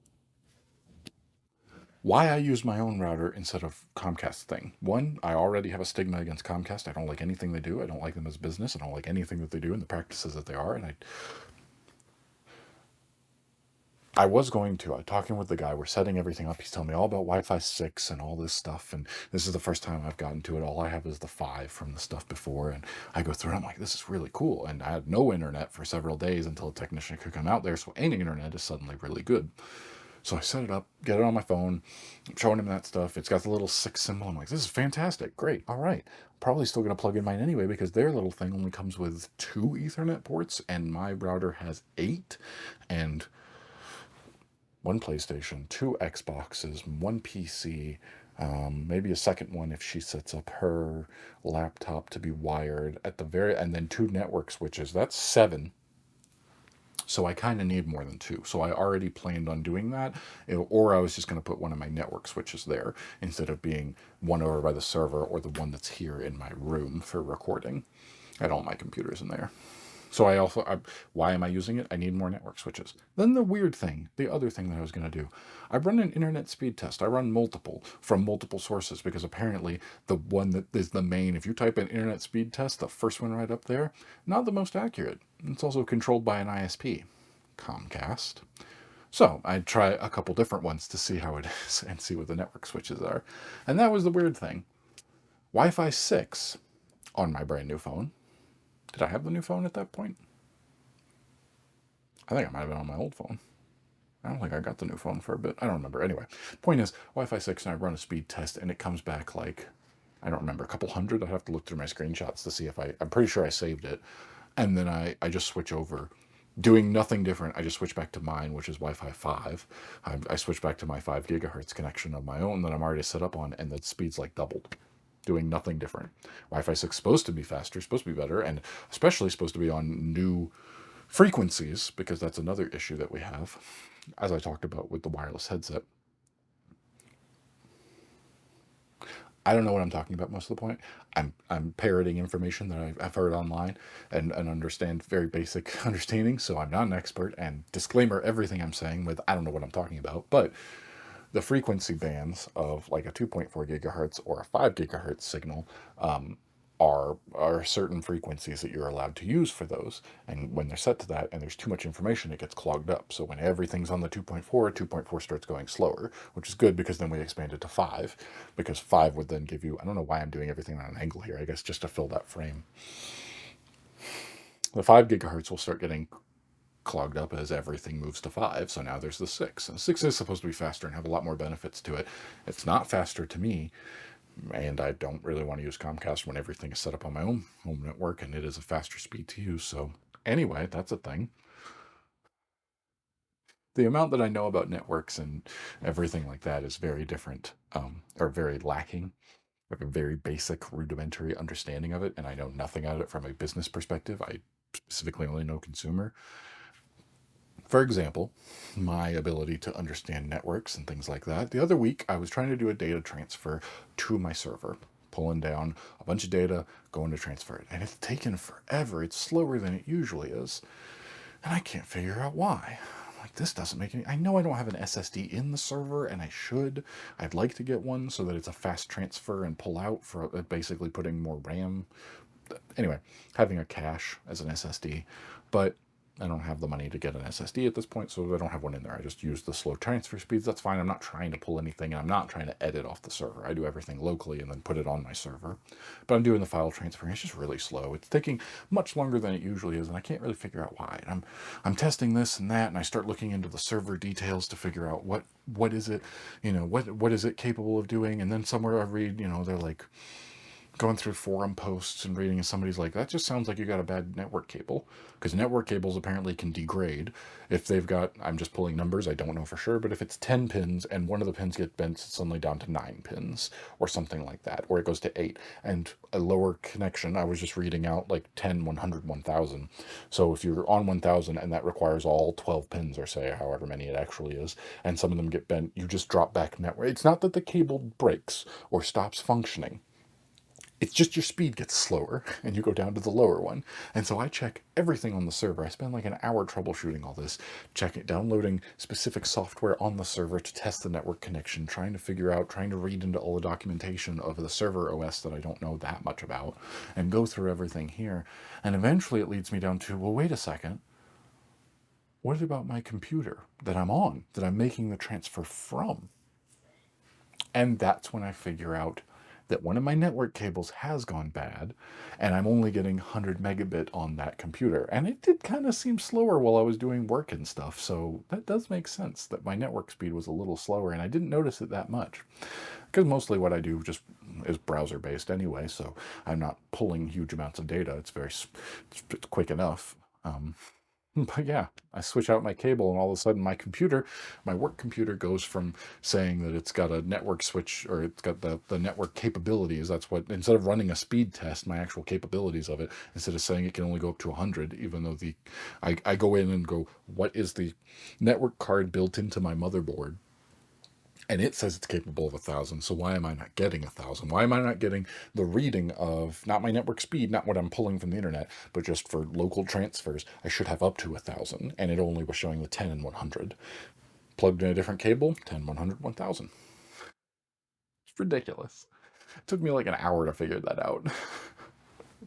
why I use my own router instead of Comcast thing. One, I already have a stigma against Comcast. I don't like anything they do. I don't like them as a business. I don't like anything that they do and the practices that they are. And I was going to. I talking with the guy. We're setting everything up. He's telling me all about Wi-Fi 6 and all this stuff. And this is the first time I've gotten to it. All I have is the 5 from the stuff before. And I go through and I'm like, this is really cool. And I had no internet for several days until a technician could come out there. So any internet is suddenly really good. So I set it up, get it on my phone, I'm showing him that stuff. It's got the little 6 symbol. I'm like, this is fantastic. Great. All right. Probably still going to plug in mine anyway because their little thing only comes with 2 Ethernet ports and my router has 8. And 1 PlayStation, 2 Xboxes, 1 PC, maybe a second one if she sets up her laptop to be wired at the very, and then 2 network switches. That's 7. So I kind of need more than 2. So I already planned on doing that, or I was just going to put one of my network switches there instead of being one over by the server or the one that's here in my room for recording. I had all my computers in there. So why am I using it? I need more network switches. Then the weird thing, the other thing that I was going to do, I run an internet speed test. I run multiple from multiple sources because apparently the one that is the main, if you type in internet speed test, the first one right up there, not the most accurate. It's also controlled by an ISP, Comcast. So I'd try a couple different ones to see how it is and see what the network switches are. And that was the weird thing. Wi-Fi 6 on my brand new phone. Did I have the new phone at that point? I think I might have been on my old phone. I don't think I got the new phone for a bit. I don't remember. Anyway, point is, Wi-Fi 6 and I run a speed test and it comes back like, I don't remember, a couple hundred. I'd have to look through my screenshots to see if I'm pretty sure I saved it. And then I just switch over, doing nothing different. I just switch back to mine, which is Wi-Fi 5. I switch back to my 5 gigahertz connection of my own that I'm already set up on, and the speed's like doubled. Doing nothing different. Wi-Fi 6 is supposed to be faster, supposed to be better, and especially supposed to be on new frequencies, because that's another issue that we have, as I talked about with the wireless headset. I don't know what I'm talking about most of the point. I'm parroting information that I've heard online and understand very basic understanding, so I'm not an expert, and disclaimer everything I'm saying with I don't know what I'm talking about, but the frequency bands of like a 2.4 gigahertz or a 5 gigahertz signal are certain frequencies that you're allowed to use for those. And when they're set to that and there's too much information, it gets clogged up. So when everything's on the 2.4 starts going slower, which is good because then we expand it to 5, because 5 would then give you, I don't know why I'm doing everything on an angle here, I guess just to fill that frame. The 5 gigahertz will start getting clogged up as everything moves to 5. So now there's the 6. And 6 is supposed to be faster and have a lot more benefits to it. It's not faster to me, and I don't really want to use Comcast when everything is set up on my own home network, and it is a faster speed to use. So anyway, that's a thing. The amount that I know about networks and everything like that is very different, or very lacking. I have a very basic, rudimentary understanding of it, and I know nothing about it from a business perspective. I specifically only know consumer. For example, my ability to understand networks and things like that. The other week, I was trying to do a data transfer to my server, pulling down a bunch of data, going to transfer it. And it's taken forever. It's slower than it usually is. And I can't figure out why. I'm like, this doesn't make any. I know I don't have an SSD in the server, and I should. I'd like to get one so that it's a fast transfer and pull out for basically putting more RAM. Anyway, having a cache as an SSD. But I don't have the money to get an SSD at this point, so I don't have one in there. I just use the slow transfer speeds. That's fine. I'm not trying to pull anything, and I'm not trying to edit off the server. I do everything locally and then put it on my server. But I'm doing the file transfer, and it's just really slow. It's taking much longer than it usually is, and I can't really figure out why. And I'm testing this and that, and I start looking into the server details to figure out what is it, what is it capable of doing. And then somewhere I read, they're like, going through forum posts and reading, and somebody's like, that just sounds like you got a bad network cable, because network cables apparently can degrade if they've got, I'm just pulling numbers, I don't know for sure, but if it's 10 pins and one of the pins gets bent, it's suddenly down to 9 pins or something like that, or it goes to 8, and a lower connection, I was just reading out like 10, 100, 1000. So if you're on 1000 and that requires all 12 pins, or say however many it actually is, and some of them get bent, you just drop back network. It's not that the cable breaks or stops functioning. It's just your speed gets slower and you go down to the lower one. And so I check everything on the server. I spend like an hour troubleshooting all this, downloading specific software on the server to test the network connection, trying to read into all the documentation of the server OS that I don't know that much about, and go through everything here. And eventually it leads me down to, well, wait a second. What about my computer that I'm on, that I'm making the transfer from? And that's when I figure out that one of my network cables has gone bad and I'm only getting 100 megabit on that computer. And it did kind of seem slower while I was doing work and stuff. So that does make sense that my network speed was a little slower and I didn't notice it that much. Because mostly what I do just is browser based anyway, so I'm not pulling huge amounts of data. It's quick enough. Um, but yeah, I switch out my cable, and all of a sudden, my computer, my work computer, goes from saying that it's got a network switch or it's got the network capabilities. That's what, instead of running a speed test, my actual capabilities of it, instead of saying it can only go up to 100, even though I go in and go, what is the network card built into my motherboard? And it says it's capable of 1,000. So why am I not getting 1,000? Why am I not getting the reading of not my network speed, not what I'm pulling from the internet, but just for local transfers? I should have up to 1,000, and it only was showing the 10 and 100. Plugged in a different cable, 10, 100, 1,000. It's ridiculous. It took me like an hour to figure that out.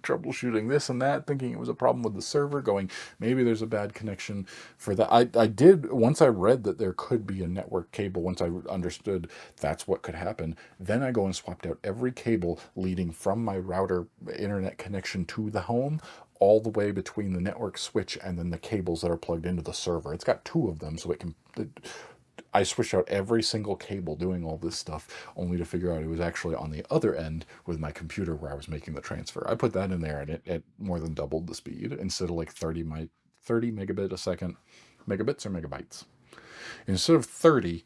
Troubleshooting this and that, thinking it was a problem with the server, going, maybe there's a bad connection for that. I did, once I read that there could be a network cable, once I understood that's what could happen, then I go and swapped out every cable leading from my router internet connection to the home, all the way between the network switch and then the cables that are plugged into the server. It's got two of them, so I switched out every single cable doing all this stuff, only to figure out it was actually on the other end with my computer where I was making the transfer. I put that in there and it more than doubled the speed instead of like 30 megabit a second, megabits or megabytes. Instead of 30,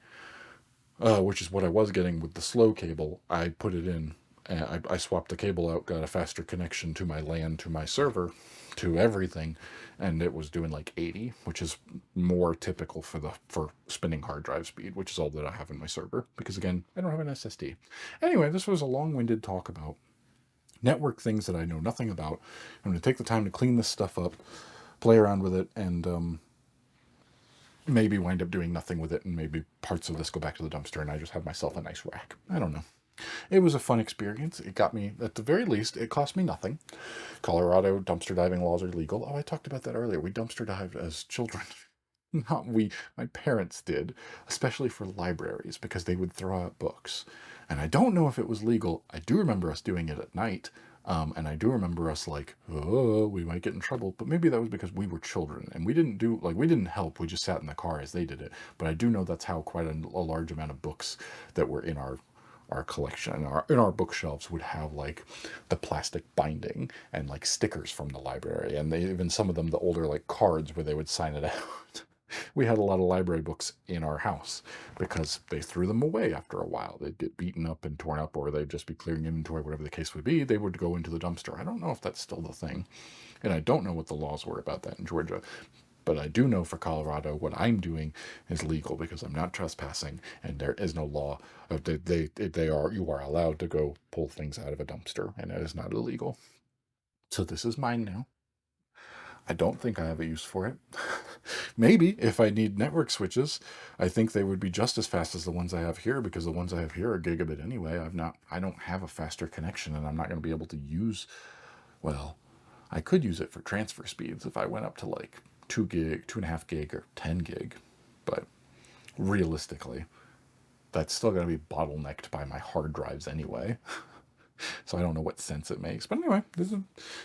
which is what I was getting with the slow cable, I put it in. I swapped the cable out, got a faster connection to my LAN, to my server, to everything, and it was doing like 80, which is more typical for spinning hard drive speed, which is all that I have in my server. Because again, I don't have an SSD. Anyway, this was a long-winded talk about network things that I know nothing about. I'm going to take the time to clean this stuff up, play around with it, and maybe wind up doing nothing with it, and maybe parts of this go back to the dumpster, and I just have myself a nice rack. I don't know. It was a fun experience. It got me, at the very least, it cost me nothing. Colorado dumpster diving laws are legal. Oh, I talked about that earlier. We dumpster dived as children. Not we, my parents did, especially for libraries because they would throw out books. And I don't know if it was legal. I do remember us doing it at night. And I do remember us like, oh, we might get in trouble. But maybe that was because we were children and we didn't do, like, we didn't help. We just sat in the car as they did it. But I do know that's how quite a large amount of books that were in our collection in our bookshelves would have like the plastic binding and like stickers from the library, and they even some of them the older like cards where they would sign it out. We had a lot of library books in our house because they threw them away after a while. They'd get beaten up and torn up, or they'd just be clearing inventory, whatever the case would be. They would go into the dumpster. I don't know if that's still the thing, and I don't know what the laws were about that in Georgia. But I do know for Colorado, what I'm doing is legal because I'm not trespassing, and there is no law. You are allowed to go pull things out of a dumpster, and it is not illegal. So this is mine now. I don't think I have a use for it. Maybe if I need network switches, I think they would be just as fast as the ones I have here because the ones I have here are gigabit anyway. I don't have a faster connection, and I'm not going to be able to use. Well, I could use it for transfer speeds if I went up to like 2 gig, 2.5 gig, or 10 gig. But realistically, that's still going to be bottlenecked by my hard drives anyway. So I don't know what sense it makes. But anyway, this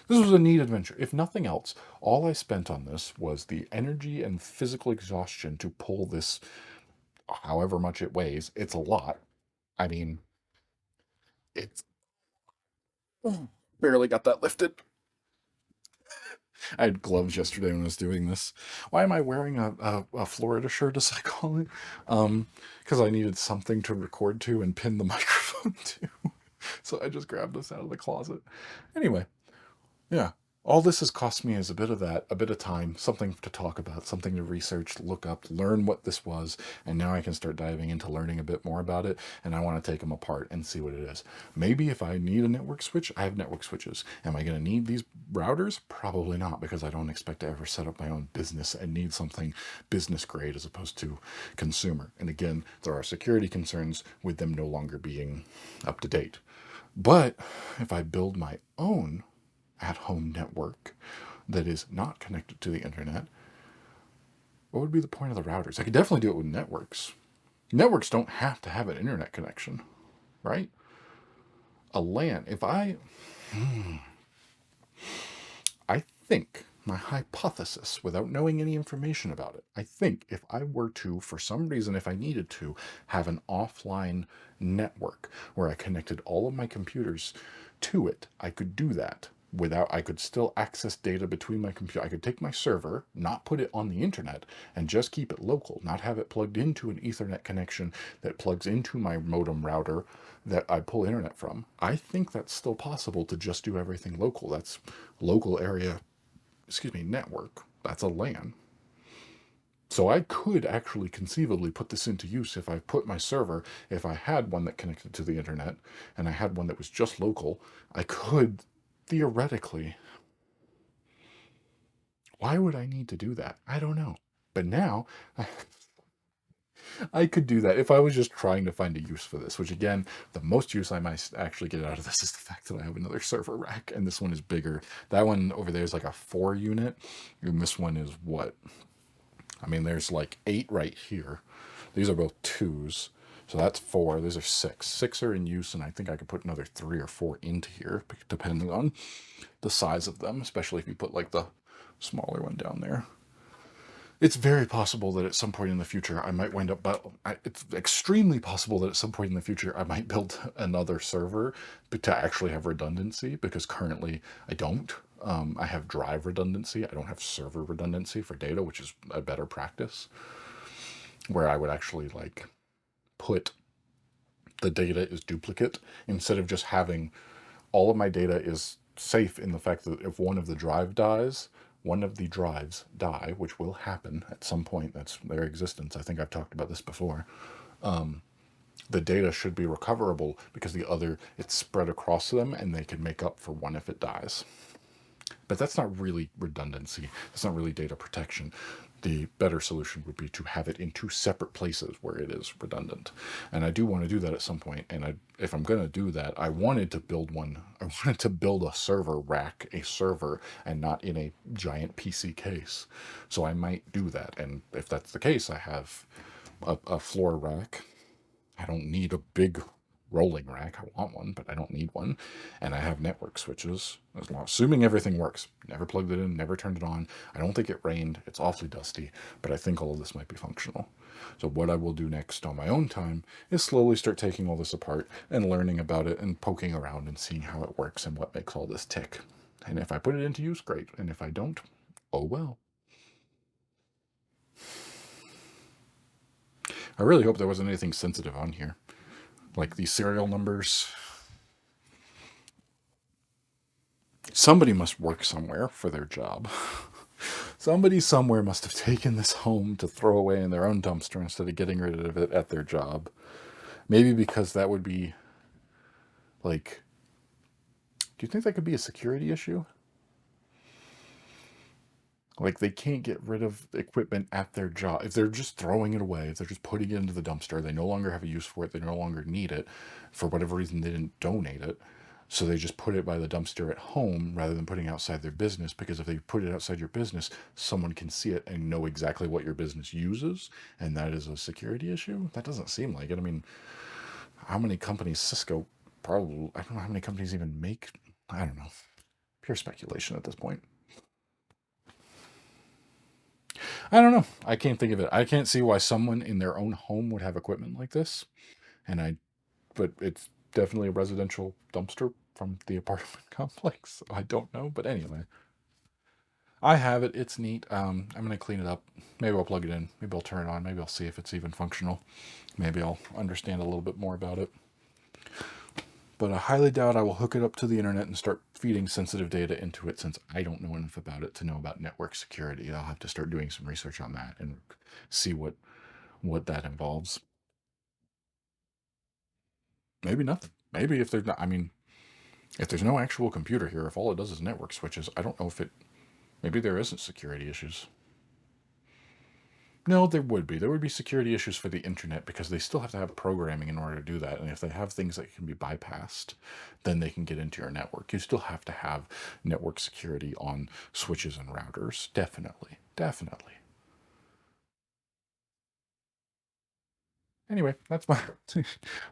was a neat adventure. If nothing else, all I spent on this was the energy and physical exhaustion to pull this, however much it weighs. It's a lot. I mean, it's barely got that lifted. I had gloves yesterday when I was doing this. Why am I wearing a Florida shirt, as I call it? Because I needed something to record to and pin the microphone to. So I just grabbed this out of the closet. Anyway, yeah. All this has cost me is a bit of that, a bit of time, something to talk about, something to research, look up, learn what this was, and now I can start diving into learning a bit more about it, and I want to take them apart and see what it is. Maybe if I need a network switch, I have network switches. Am I going to need these routers? Probably not, because I don't expect to ever set up my own business and need something business grade as opposed to consumer. And again, there are security concerns with them no longer being up to date. But if I build my own at home network that is not connected to the internet, What would be the point of the routers? I could definitely do it with networks. Networks don't have to have an internet connection, right? A LAN. I think my hypothesis, without knowing any information about it, I think if I were to, for some reason, if I needed to, have an offline network where I connected all of my computers to it, I could do that without, I could still access data between my computer. I could take my server, not put it on the internet, and just keep it local, not have it plugged into an Ethernet connection that plugs into my modem router that I pull internet from. I think that's still possible to just do everything local. That's local area, network. That's a LAN. So I could actually conceivably put this into use if I put my server, if I had one that connected to the internet and I had one that was just local, I could theoretically. Why would I need to do that? I don't know. But now I could do that if I was just trying to find a use for this, which again, the most use I might actually get out of this is the fact that I have another server rack and this one is bigger. That one over there is like a 4 unit, and this one is what? I mean, there's like 8 right here. These are both 2s. So that's 4. These are 6. 6 are in use, and I think I could put another 3 or 4 into here, depending on the size of them, especially if you put like the smaller one down there. It's very possible that at some point in the future I might wind up, but it's extremely possible that at some point in the future I might build another server to actually have redundancy, because currently I don't. I have drive redundancy. I don't have server redundancy for data, which is a better practice, where I would actually like put the data is duplicate instead of just having all of my data is safe in the fact that if one of the drives die, which will happen at some point, that's their existence. I think I've talked about this before. The data should be recoverable because it's spread across them and they can make up for one if it dies. But that's not really redundancy. That's not really data protection. The better solution would be to have it in 2 separate places where it is redundant. And I do want to do that at some point. And if I'm going to do that, I wanted to build one. I wanted to build a server rack, a server, and not in a giant PC case. So I might do that. And if that's the case, I have a floor rack. I don't need a big rolling rack. I want one, but I don't need one. And I have network switches, assuming everything works. Never plugged it in, never turned it on. I don't think it rained. It's awfully dusty, but I think all of this might be functional. So what I will do next on my own time is slowly start taking all this apart and learning about it and poking around and seeing how it works and what makes all this tick. And if I put it into use, great. And if I don't, oh well. I really hope there wasn't anything sensitive on here. Like these serial numbers. Somebody must work somewhere for their job. Somebody somewhere must have taken this home to throw away in their own dumpster instead of getting rid of it at their job. Maybe because that would be like, do you think that could be a security issue? Like they can't get rid of equipment at their job. If they're just throwing it away, if they're just putting it into the dumpster, they no longer have a use for it, they no longer need it. For whatever reason, they didn't donate it. So they just put it by the dumpster at home rather than putting it outside their business, because if they put it outside your business, someone can see it and know exactly what your business uses, and that is a security issue? That doesn't seem like it. I mean, how many companies, Cisco, probably, I don't know how many companies even make, I don't know. Pure speculation at this point. I don't know. I can't think of it. I can't see why someone in their own home would have equipment like this. But it's definitely a residential dumpster from the apartment complex. So I don't know. But anyway, I have it. It's neat. I'm going to clean it up. Maybe I'll plug it in. Maybe I'll turn it on. Maybe I'll see if it's even functional. Maybe I'll understand a little bit more about it. But I highly doubt I will hook it up to the internet and start feeding sensitive data into it, since I don't know enough about it to know about network security. I'll have to start doing some research on that and see what that involves. Maybe nothing. Maybe if there's not, I mean, if there's no actual computer here, if all it does is network switches, I don't know if it, maybe there isn't security issues. No, there would be. There would be security issues for the internet because they still have to have programming in order to do that. And if they have things that can be bypassed, then they can get into your network. You still have to have network security on switches and routers. Definitely. Definitely. Anyway, that's my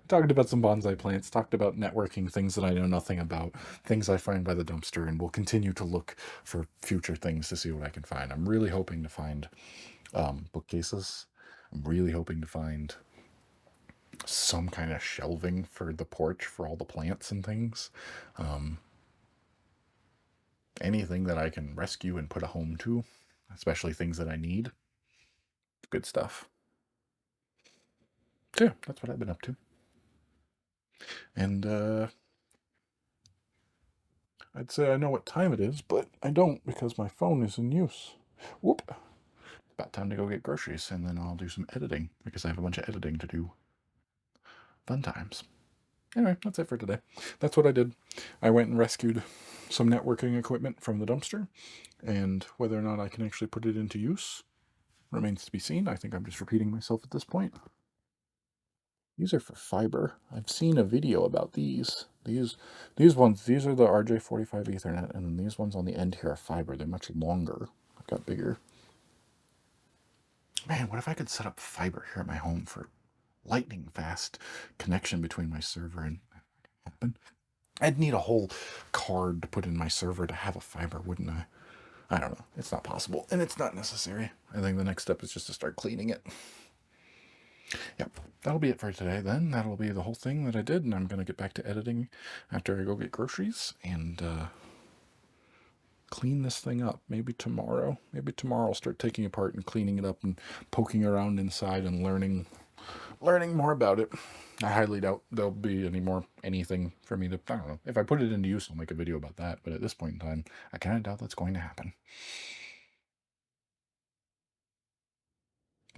talked about some bonsai plants, talked about networking, things that I know nothing about, things I find by the dumpster, and will continue to look for future things to see what I can find. I'm really hoping to find bookcases. I'm really hoping to find some kind of shelving for the porch for all the plants and things. Um, Anything that I can rescue and put a home to, especially things that I need. Good stuff. So yeah, that's what I've been up to. And I'd say I know what time it is, but I don't because my phone is in use. Whoop. About time to go get groceries, and then I'll do some editing because I have a bunch of editing to do. Fun times. Anyway, that's it for today. That's what I did. I went and rescued some networking equipment from the dumpster, and whether or not I can actually put it into use remains to be seen. I think I'm just repeating myself at this point. These are for fiber. I've seen a video about these. These ones, these are the RJ45 Ethernet, and these ones on the end here are fiber. They're much longer. I've got bigger. Man, what if I could set up fiber here at my home for lightning fast connection between my server and happen? I'd need a whole card to put in my server to have a fiber, wouldn't I? I don't know. It's not possible, and it's not necessary. I think the next step is just to start cleaning it. Yep, that'll be it for today then. That'll be the whole thing that I did, and I'm going to get back to editing after I go get groceries and clean this thing up. Maybe tomorrow. Maybe tomorrow I'll start taking it apart and cleaning it up and poking around inside and learning more about it. I highly doubt there'll be anything for me to, I don't know. If I put it into use, I'll make a video about that, but at this point in time, I kind of doubt that's going to happen.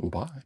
Bye.